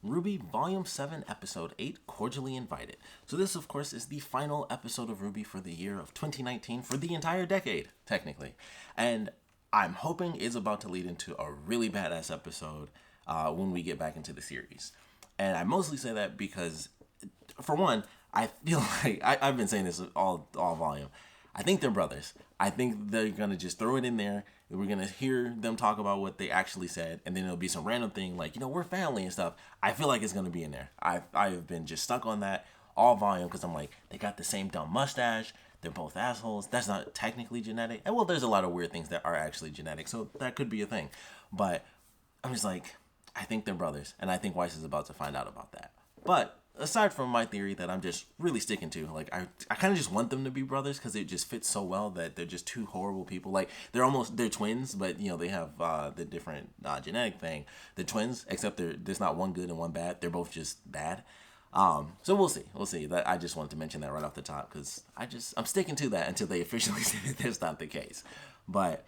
RWBY Volume 7, Episode 8, Cordially Invited. So this, of course, is the final episode of RWBY for the year of 2019, for the entire decade, technically. And I'm hoping it's about to lead into a really badass episode when we get back into the series. And I mostly say that because, for one, I feel like, I've been saying this all volume, I think they're brothers. I think they're going to just throw it in there. We're going to hear them talk about what they actually said. And then it'll be some random thing like, we're family and stuff. I feel like it's going to be in there. I've been just stuck on that all volume because I'm like, they got the same dumb mustache. They're both assholes. That's not technically genetic. And well, there's a lot of weird things that are actually genetic. So that could be a thing. But I'm just like, I think they're brothers. And I think Weiss is about to find out about that. But aside from my theory that I'm just really sticking to, like, I kind of just want them to be brothers because it just fits so well that they're just two horrible people. Like, they're twins, but, they have the different genetic thing. They're twins, except there's not one good and one bad. They're both just bad. So we'll see. That I just wanted to mention that right off the top because I'm sticking to that until they officially say that that's not the case. But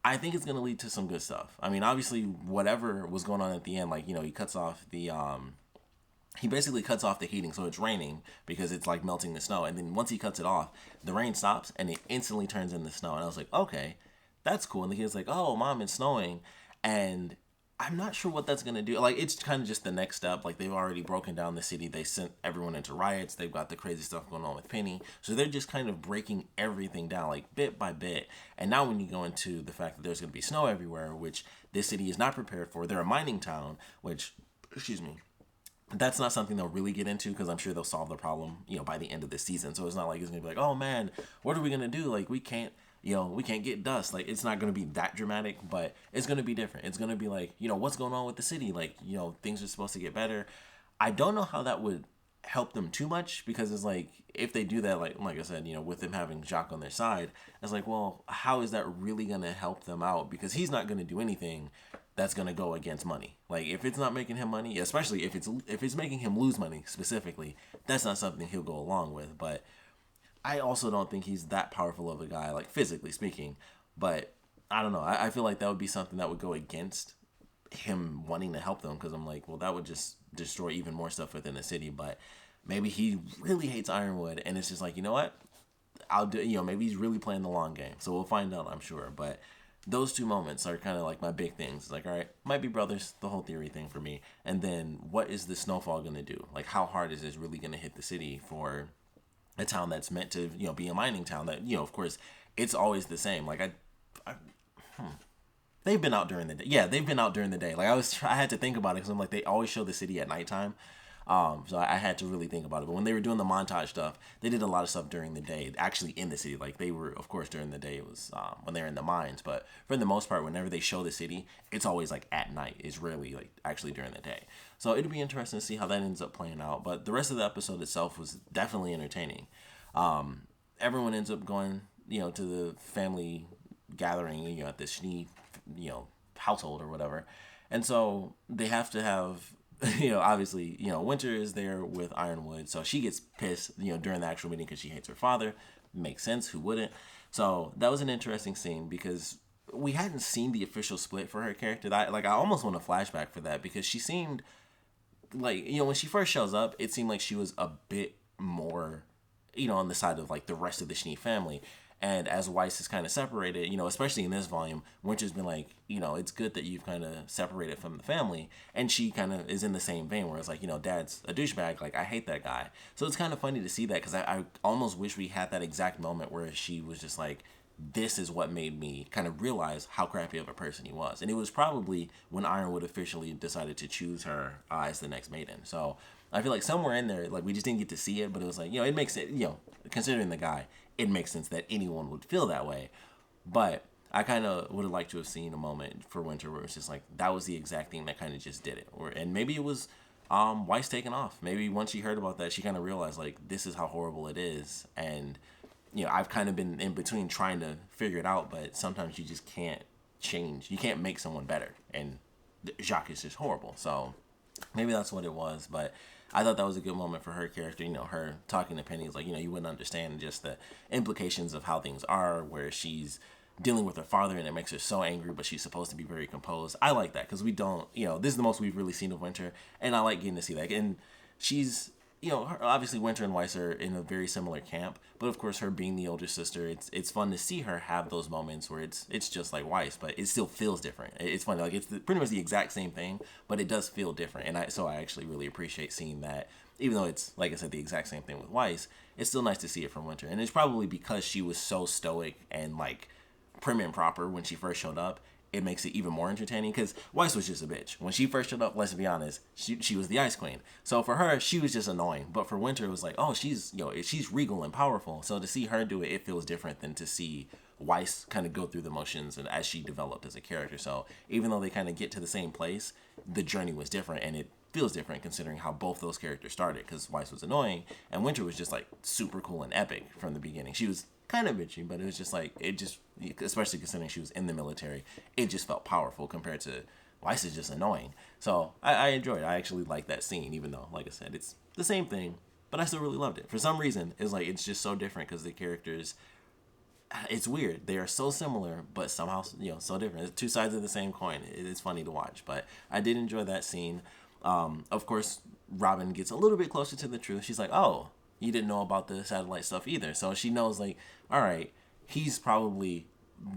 I think it's going to lead to some good stuff. I mean, obviously, whatever was going on at the end, like, he cuts off the... He basically cuts off the heating, so it's raining because it's like melting the snow. And then once he cuts it off, the rain stops and it instantly turns into snow. And I was like, okay, that's cool. And the kid's like, oh, Mom, it's snowing. And I'm not sure what that's going to do. Like, it's kind of just the next step. Like, they've already broken down the city. They sent everyone into riots. They've got the crazy stuff going on with Penny. So they're just kind of breaking everything down, like, bit by bit. And now when you go into the fact that there's going to be snow everywhere, which this city is not prepared for. They're a mining town, which, that's not something they'll really get into because I'm sure they'll solve the problem, by the end of the season. So it's not like it's going to be like, oh man, what are we going to do? Like, we can't get dust. Like, it's not going to be that dramatic, but it's going to be different. It's going to be like, what's going on with the city? Like, things are supposed to get better. I don't know how that would help them too much because it's like, if they do that, like I said, with them having Jacques on their side, it's like, well, how is that really going to help them out? Because he's not going to do anything that's going to go against money. Like, if it's not making him money, especially if it's making him lose money specifically, that's not something he'll go along with. But I also don't think he's that powerful of a guy, like, physically speaking. But I don't know. I feel like that would be something that would go against him wanting to help them because I'm like, well, that would just destroy even more stuff within the city. But maybe he really hates Ironwood and it's just like, you know what? I'll do, maybe he's really playing the long game. So we'll find out, I'm sure. But those two moments are kind of like my big things. It's like, all right, might be brothers, the whole theory thing for me. And then what is the snowfall going to do? Like, how hard is this really going to hit the city for a town that's meant to, be a mining town that, of course, it's always the same. Like, they've been out during the day. Yeah, they've been out during the day. Like, I had to think about it because I'm like, they always show the city at nighttime. So I had to really think about it. But when they were doing the montage stuff, they did a lot of stuff during the day, actually in the city. Like, they were, of course, during the day, it was when they were in the mines. But for the most part, whenever they show the city, it's always like at night. It's rarely like actually during the day. So it'd be interesting to see how that ends up playing out. But the rest of the episode itself was definitely entertaining. Everyone ends up going, to the family gathering, at the Schnee, household or whatever. And so they have to have, obviously, Winter is there with Ironwood, so she gets pissed, during the actual meeting because she hates her father. Makes sense, who wouldn't? So that was an interesting scene because we hadn't seen the official split for her character. I almost want a flashback for that because she seemed like, when she first shows up, it seemed like she was a bit more, on the side of like the rest of the Schnee family. And as Weiss is kind of separated, especially in this volume, Winter's been like, it's good that you've kind of separated from the family. And she kind of is in the same vein where it's like, Dad's a douchebag. Like, I hate that guy. So it's kind of funny to see that because I almost wish we had that exact moment where she was just like, this is what made me kind of realize how crappy of a person he was. And it was probably when Ironwood officially decided to choose her as the next maiden. So I feel like somewhere in there, like, we just didn't get to see it, but it was like, it makes it, considering the guy, it makes sense that anyone would feel that way. But I kind of would have liked to have seen a moment for Winter where it's just like, that was the exact thing that kind of just did it. And maybe it was Weiss taking off. Maybe once she heard about that, she kind of realized, like, this is how horrible it is. And, I've kind of been in between trying to figure it out, but sometimes you just can't change. You can't make someone better. And Jacques is just horrible. So maybe that's what it was. But I thought that was a good moment for her character, her talking to Penny is like, you wouldn't understand just the implications of how things are, where she's, dealing with her father, and it makes her so angry, but she's supposed to be very composed. I like that because we don't, this is the most we've really seen of Winter, and I like getting to see that. And she's, obviously Winter and Weiss are in a very similar camp, but of course her being the older sister, it's fun to see her have those moments where it's just like Weiss, but it still feels different. It's funny, like it's pretty much the exact same thing, but it does feel different, and I actually really appreciate seeing that. Even though it's, like I said, the exact same thing with Weiss, it's still nice to see it from Winter, and it's probably because she was so stoic and like prim and proper when she first showed up. It makes it even more entertaining because Weiss was just a bitch. When she first showed up, let's be honest, she was the Ice Queen. So for her, she was just annoying. But for Winter, it was like, oh, she's regal and powerful. So to see her do it, it feels different than to see Weiss kind of go through the motions and as she developed as a character. So even though they kind of get to the same place, the journey was different, and it feels different considering how both those characters started, because Weiss was annoying and Winter was just like super cool and epic from the beginning. She was kind of bitchy, but it was just like, especially considering she was in the military, it just felt powerful compared to Weiss is just annoying. So I enjoyed it. I actually liked that scene, even though, like I said, it's the same thing, but I still really loved it. For some reason, it's just so different because the characters, it's weird. They are so similar, but somehow, so different. It's two sides of the same coin. It's funny to watch, but I did enjoy that scene. Of course, Robin gets a little bit closer to the truth. She's like, oh, you didn't know about the satellite stuff either. So she knows, like, all right, he's probably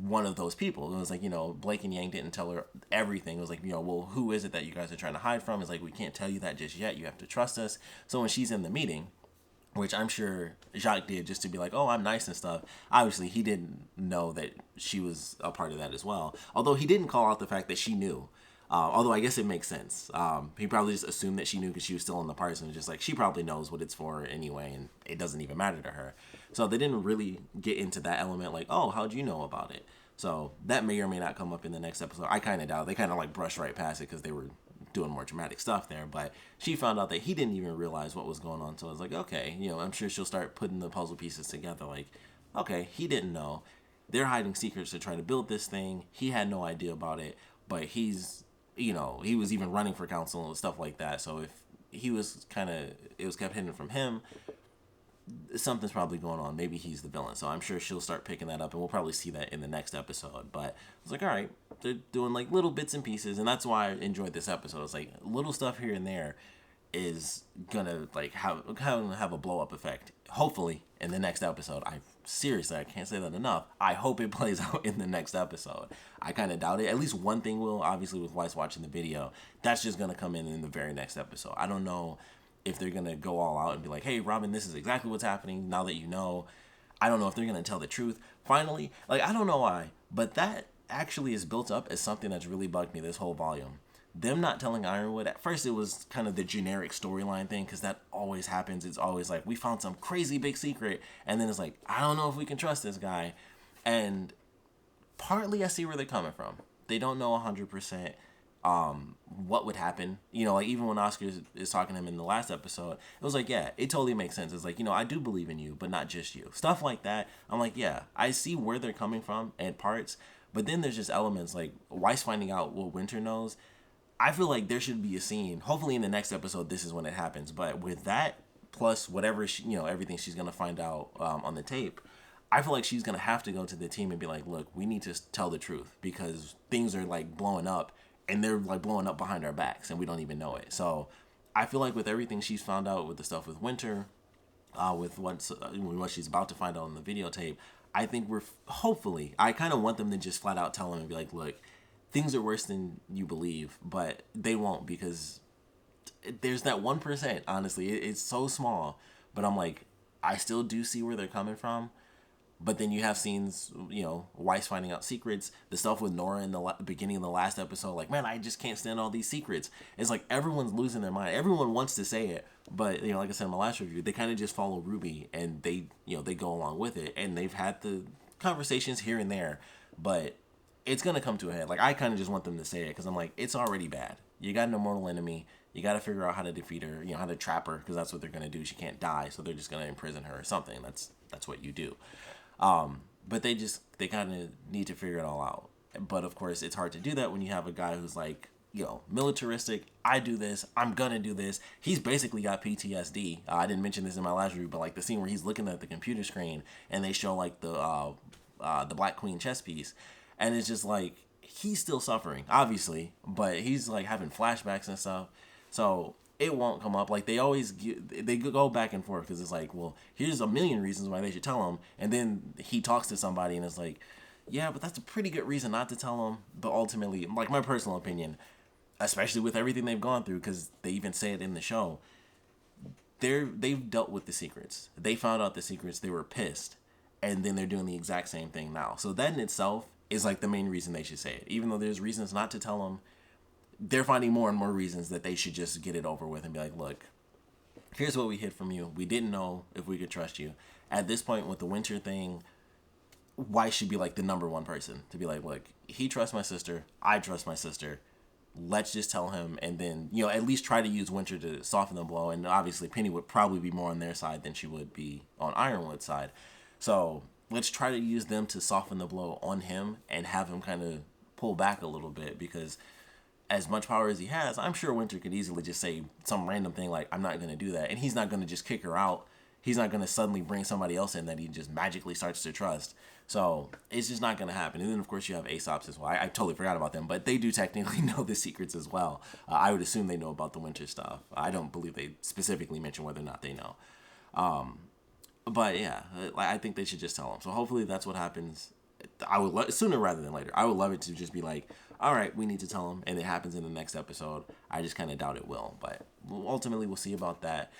one of those people. It was like, Blake and Yang didn't tell her everything. It was like, well, who is it that you guys are trying to hide from? It's like, we can't tell you that just yet. You have to trust us. So when she's in the meeting, which I'm sure Jacques did just to be like, oh, I'm nice and stuff. Obviously, he didn't know that she was a part of that as well. Although he didn't call out the fact that she knew. Although I guess it makes sense. He probably just assumed that she knew because she was still in the party, and just like, she probably knows what it's for anyway, and it doesn't even matter to her. So they didn't really get into that element, like, oh, how'd you know about it? So that may or may not come up in the next episode. I kind of doubt. They kind of like brushed right past it because they were doing more dramatic stuff there. But she found out that he didn't even realize what was going on. So I was like, okay, I'm sure she'll start putting the puzzle pieces together. Like, okay, he didn't know. They're hiding secrets to try to build this thing. He had no idea about it, but he's, he was even running for council and stuff like that. So if he was it was kept hidden from him, something's probably going on. Maybe he's the villain. So I'm sure she'll start picking that up, and we'll probably see that in the next episode. But I was like, all right, they're doing like little bits and pieces, and that's why I enjoyed this episode. It's like little stuff here and there is gonna like have a blow up effect. Hopefully in the next episode. I can't say that enough. I hope it plays out in the next episode. I kind of doubt it. At least one thing will, obviously with Weiss watching the video, that's just gonna come in the very next episode. I don't know if they're gonna go all out and be like, hey Robin, this is exactly what's happening now that you know. I don't know if they're gonna tell the truth finally. Like, I don't know why, but that actually is built up as something that's really bugged me this whole volume. Them not telling Ironwood, at first it was kind of the generic storyline thing, because that always happens. It's always like, we found some crazy big secret, and then it's like, I don't know if we can trust this guy. And partly I see where they're coming from. They don't know 100% what would happen. Like even when Oscar is talking to him in the last episode, it was like, yeah, it totally makes sense. It's like, I do believe in you, but not just you. Stuff like that. I'm like, yeah, I see where they're coming from at parts, but then there's just elements like Weiss finding out what Winter knows. I feel like there should be a scene, hopefully in the next episode, this is when it happens, but with that, plus whatever, everything she's going to find out on the tape, I feel like she's going to have to go to the team and be like, look, we need to tell the truth, because things are like blowing up, and they're like blowing up behind our backs, and we don't even know it. So I feel like with everything she's found out, with the stuff with Winter, with what she's about to find out on the videotape, I think hopefully, I kind of want them to just flat out tell him and be like, look, things are worse than you believe, but they won't, because there's that 1%, honestly. It's so small, but I'm like, I still do see where they're coming from. But then you have scenes, Weiss finding out secrets, the stuff with Nora in the beginning of the last episode, like, man, I just can't stand all these secrets. It's like everyone's losing their mind. Everyone wants to say it, but, like I said in my last review, they kind of just follow RWBY, and they go along with it, and they've had the conversations here and there, but it's going to come to a head. Like, I kind of just want them to say it, because I'm like, it's already bad. You got an immortal enemy. You got to figure out how to defeat her, how to trap her, because that's what they're going to do. She can't die, so they're just going to imprison her or something. That's what you do. But they kind of need to figure it all out. But of course, it's hard to do that when you have a guy who's like, militaristic. I do this. I'm going to do this. He's basically got PTSD. I didn't mention this in my last review, but like the scene where he's looking at the computer screen and they show like the the Black Queen chess piece, and it's just like he's still suffering, obviously, but he's like having flashbacks and stuff. So it won't come up. Like they go back and forth because it's like, well, here's a million reasons why they should tell him, and then he talks to somebody and it's like, yeah, but that's a pretty good reason not to tell him. But ultimately, like my personal opinion, especially with everything they've gone through, because they even say it in the show, they've dealt with the secrets. They found out the secrets. They were pissed, and then they're doing the exact same thing now. So that in itself is like the main reason they should say it. Even though there's reasons not to tell them, they're finding more and more reasons that they should just get it over with and be like, look, here's what we hid from you. We didn't know if we could trust you. At this point with the winter thing, Weiss should be like the number one person to be like, look, he trusts my sister. I trust my sister. Let's just tell him, and then, you know, at least try to use Winter to soften the blow. And obviously Penny would probably be more on their side than she would be on Ironwood's side. So let's try to use them to soften the blow on him and have him kind of pull back a little bit, because as much power as he has, I'm sure Winter could easily just say some random thing like, I'm not going to do that. And he's not going to just kick her out. He's not going to suddenly bring somebody else in that he just magically starts to trust. So it's just not going to happen. And then, of course, you have Aesop's as well. I totally forgot about them, but they do technically know the secrets as well. I would assume they know about the winter stuff. I don't believe they specifically mention whether or not they know. But yeah, I think they should just tell them. So hopefully that's what happens. I would sooner rather than later. I would love it to just be like, all right, we need to tell them, and it happens in the next episode. I just kind of doubt it will, but ultimately we'll see about that.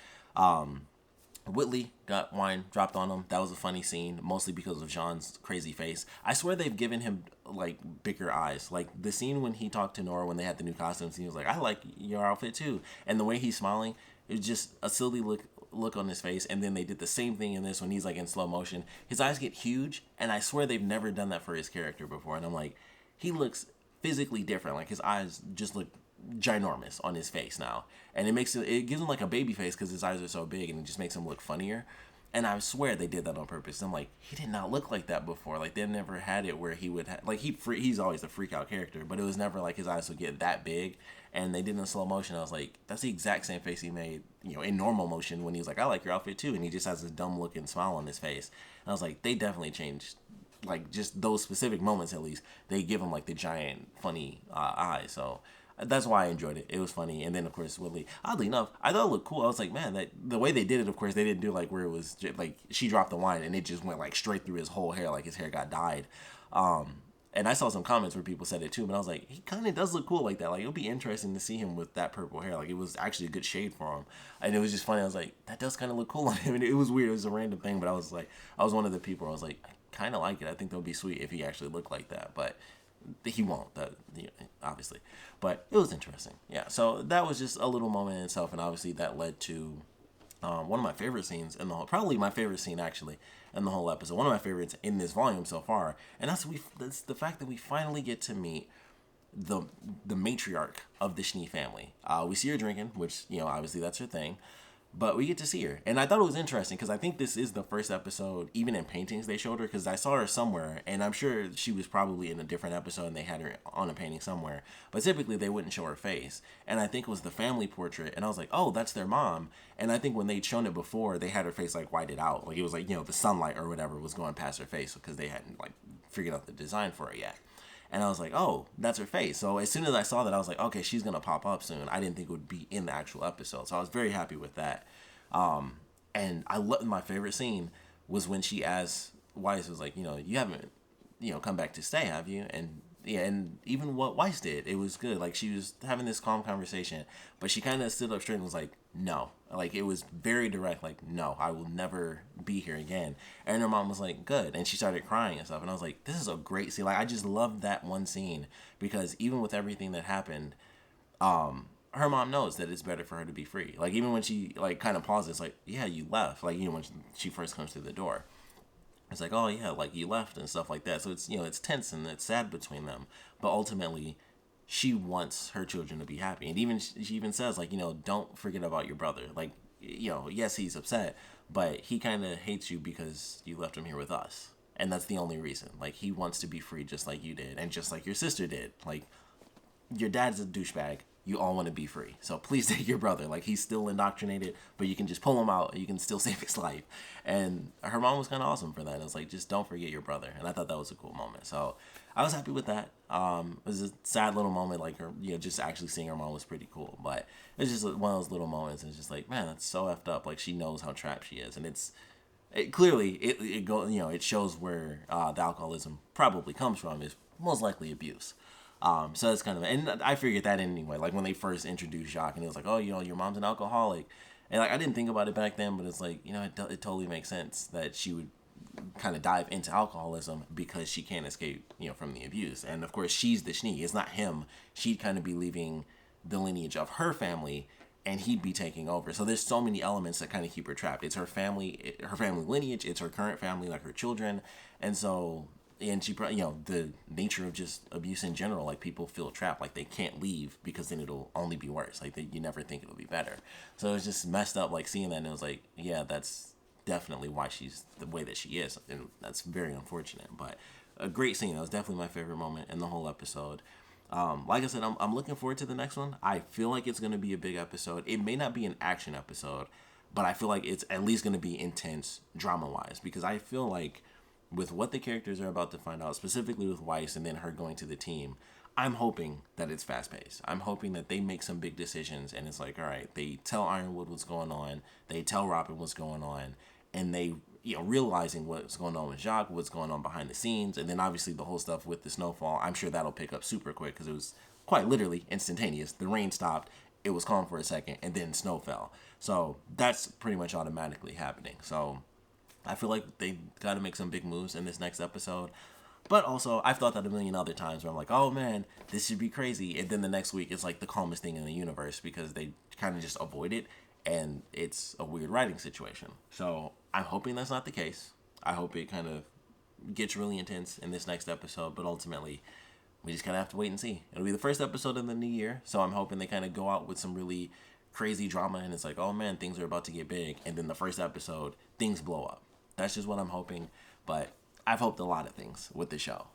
Whitley got wine dropped on him. That was a funny scene, mostly because of Jean's crazy face. I swear they've given him like bigger eyes. Like the scene when he talked to Nora when they had the new costumes, he was like, I like your outfit too. And the way he's smiling, it was just a silly look on his face. And then they did the same thing in this when he's like in slow motion. His eyes get huge, and I swear they've never done that for his character before. And I'm like, he looks physically different. Like his eyes just look ginormous on his face now, and it gives him like a baby face because his eyes are so big, and it just makes him look funnier. And I swear they did that on purpose. I'm like, he did not look like that before. Like they've never had it where he would like he's always a freak out character, but it was never like his eyes would get that big. And they did it in slow motion. I was like, that's the exact same face he made, you know, in normal motion when he was like, I like your outfit too, and he just has this dumb looking smile on his face. And I was like, they definitely changed. Like just those specific moments, at least they give him like the giant funny eyes. So that's why I enjoyed it. It was funny. And then, of course, Whitley, oddly enough, I thought it looked cool. I was like, man, that the way they did it, of course, they didn't do like where it was just, like she dropped the wine and it just went like straight through his whole hair, like his hair got dyed. And I saw some comments where people said it too, but I was like, he kind of does look cool like that. Like, it'll be interesting to see him with that purple hair. Like, it was actually a good shade for him. And it was just funny. I was like, that does kind of look cool on him. And it was weird. It was a random thing, but I was like, I was one of the people where I was like, I kind of like it. I think that would be sweet if he actually looked like that. But he won't, obviously. But it was interesting. Yeah, so that was just a little moment in itself, and obviously that led to one of my favorite scenes in the whole, probably my favorite scene actually in the whole episode. One of my favorites in this volume so far, and that's the fact that we finally get to meet the matriarch of the Schnee family. We see her drinking, which, you know, obviously that's her thing. But we get to see her. And I thought it was interesting because I think this is the first episode, even in paintings, they showed her, because I saw her somewhere, and I'm sure she was probably in a different episode and they had her on a painting somewhere. But typically they wouldn't show her face. And I think it was the family portrait, and I was like, oh, that's their mom. And I think when they'd shown it before, they had her face like whited out. Like it was like, you know, the sunlight or whatever was going past her face because they hadn't like figured out the design for her yet. And I was like, oh, that's her face. So as soon as I saw that, I was like, okay, she's going to pop up soon. I didn't think it would be in the actual episode. So I was very happy with that. And my favorite scene was when she asked, Weiss was like, you know, you haven't, you know, come back to stay, have you? And yeah, and even what Weiss did, it was good. Like she was having this calm conversation, but she kind of stood up straight and was like, no. Like it was very direct, like, no, I will never be here again. And her mom was like, good. And she started crying and stuff. And I was like, this is a great scene. Like I just loved that one scene because even with everything that happened, her mom knows that it's better for her to be free. Like even when she like kind of pauses, like, yeah, you left. Like, you know, when she first comes through the door. It's like, oh yeah, like you left and stuff like that. So it's, you know, it's tense and it's sad between them. But ultimately, she wants her children to be happy. And even she even says, like, you know, don't forget about your brother. Like, you know, yes, he's upset, but he kind of hates you because you left him here with us. And that's the only reason. Like, he wants to be free just like you did and just like your sister did. Like, your dad's a douchebag. you all want to be free. So please take your brother. Like, he's still indoctrinated, but you can just pull him out and you can still save his life. And her mom was kind of awesome for that. It was like, just don't forget your brother. And I thought that was a cool moment. So I was happy with that. It was a sad little moment. Like, her, just actually seeing her mom was pretty cool. But it's just one of those little moments. And it's just like, man, that's so effed up. Like, she knows how trapped she is. And it shows where the alcoholism probably comes from, is most likely abuse. So it's kind of, and I figured that anyway. Like, when they first introduced Jacques, and it was like, oh, your mom's an alcoholic, and like, I didn't think about it back then, but it's like, it totally makes sense that she would kind of dive into alcoholism because she can't escape, from the abuse. And of course, she's the Schnee. It's not him. She'd kind of be leaving the lineage of her family, and he'd be taking over. So there's so many elements that kind of keep her trapped. It's her family lineage. It's her current family, like her children, and so. And she, the nature of just abuse in general, like, people feel trapped, like they can't leave because then it'll only be worse. Like, you never think it'll be better. So it's just messed up, like, seeing that, and it was like, yeah, that's definitely why she's the way that she is, and that's very unfortunate. But a great scene. That was definitely my favorite moment in the whole episode. Like I said, I'm looking forward to the next one. I feel like it's going to be a big episode. It may not be an action episode, but I feel like it's at least going to be intense drama-wise, because I feel like with what the characters are about to find out, specifically with Weiss and then her going to the team, I'm hoping that it's fast-paced. I'm hoping that they make some big decisions, and it's like, all right, they tell Ironwood what's going on, they tell Robin what's going on, and they, realizing what's going on with Jacques, what's going on behind the scenes, and then obviously the whole stuff with the snowfall, I'm sure that'll pick up super quick, because it was quite literally instantaneous. The rain stopped, it was calm for a second, and then snow fell. So that's pretty much automatically happening. So I feel like they got to make some big moves in this next episode. But also, I've thought that a million other times where I'm like, oh man, this should be crazy. And then the next week, it's like the calmest thing in the universe because they kind of just avoid it. And it's a weird writing situation. So I'm hoping that's not the case. I hope it kind of gets really intense in this next episode. But ultimately, we just kind of have to wait and see. It'll be the first episode of the new year. So I'm hoping they kind of go out with some really crazy drama. And it's like, oh man, things are about to get big. And then the first episode, things blow up. That's just what I'm hoping, but I've hoped a lot of things with the show.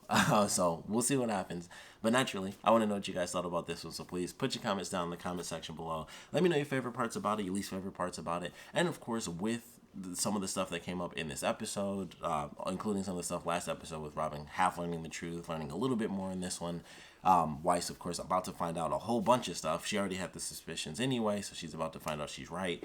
So we'll see what happens. But naturally, I want to know what you guys thought about this one. So please put your comments down in the comment section below. Let me know your favorite parts about it, your least favorite parts about it. And of course, with some of the stuff that came up in this episode, including some of the stuff last episode with Robin half learning the truth, learning a little bit more in this one. Weiss, of course, about to find out a whole bunch of stuff. She already had the suspicions anyway, so she's about to find out she's right.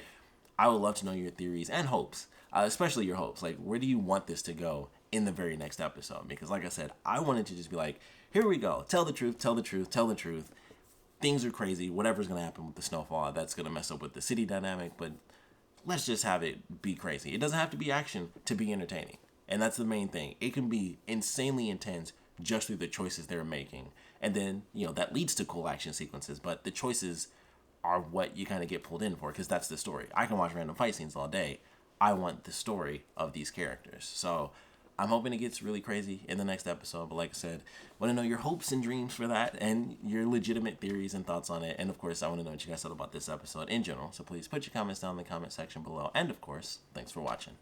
I would love to know your theories and hopes. Especially your hopes. Like, where do you want this to go in the very next episode? Because like I said, I wanted to just be like, here we go. Tell the truth, tell the truth, tell the truth. Things are crazy. Whatever's going to happen with the snowfall, that's going to mess up with the city dynamic. But let's just have it be crazy. It doesn't have to be action to be entertaining. And that's the main thing. It can be insanely intense just through the choices they're making. And then, that leads to cool action sequences. But the choices are what you kind of get pulled in for, because that's the story. I can watch random fight scenes all day. I want the story of these characters. So I'm hoping it gets really crazy in the next episode. But like I said, I want to know your hopes and dreams for that and your legitimate theories and thoughts on it. And of course, I want to know what you guys thought about this episode in general. So please put your comments down in the comment section below. And of course, thanks for watching.